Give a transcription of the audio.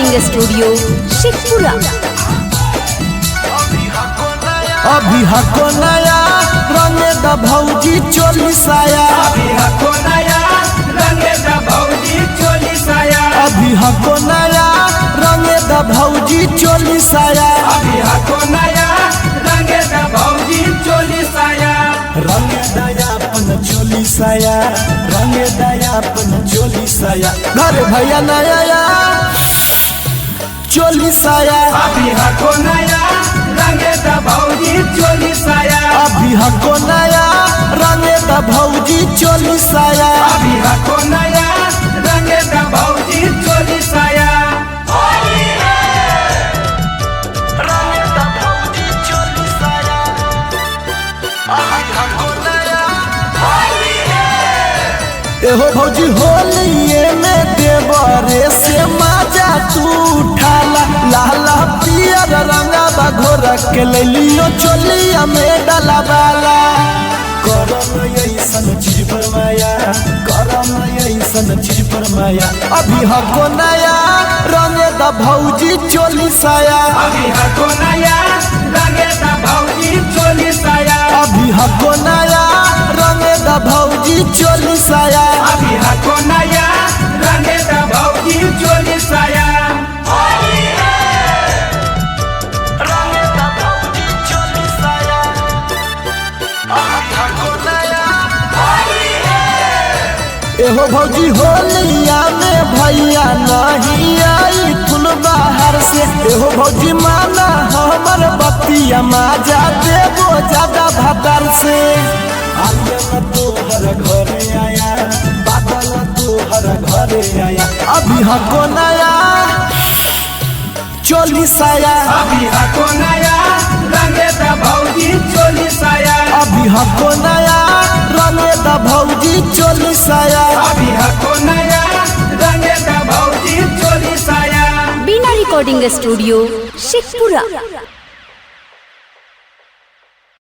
Recording studio Sheikhpura. अभी हको नया रंगे द भौजी चोली साया, अभी हको नया रंगे द भौजी चोली साया, अभी हको नया रंगे द भौजी चोली साया, अभी हको नया रंगे द भौजी चोली साया, रंगे दयापन चोली साया, रंगे दयापन चोली साया। घर भैया नया चोली साया, अभी हको नया रंगे द भौजी चोली साया, अभी हको नया रंगे द भौजी चोली साया, अभी हको नया रंगे द भौजी चोली साया। रंगे द भौजी चोली साया, अभी हको नया। एहो भौजी होलिये में देवरे से माजा तू उठाला, लाला पियर रंगा बघोर के लियो चोलिया में डलावाला। करम ऐसन चीज पर माया, करम ऐसन चीज पर माया। अभी हको नया रंगे द भौजी चोली साया, अभी हको नया रंगे द भौजी चोली साया, अभी हको नया रंगे द भौजी चोली साया, अभी हको नया रंगे द भौजी चोली साया। रंगे द भौजी चोली साया, अभी हको नया। एहो भौजी होलिया में भैया नहीं आई तुन बाहर से, एहो भौजी माना हमर बतिया माजा देवो ज्यादा भतर से। आलिया तोहर घरे आया, बादल तोहर घरे आया, अभी हको नया चोली साया, अभी हको नया रंगे द भौजी चोली साया, अभी हको नया रंगे द भौजी चोली साया, अभी हको नया रंगे द भौजी चोली साया। बीना रिकॉर्डिंग स्टूडियो शेखपुरा।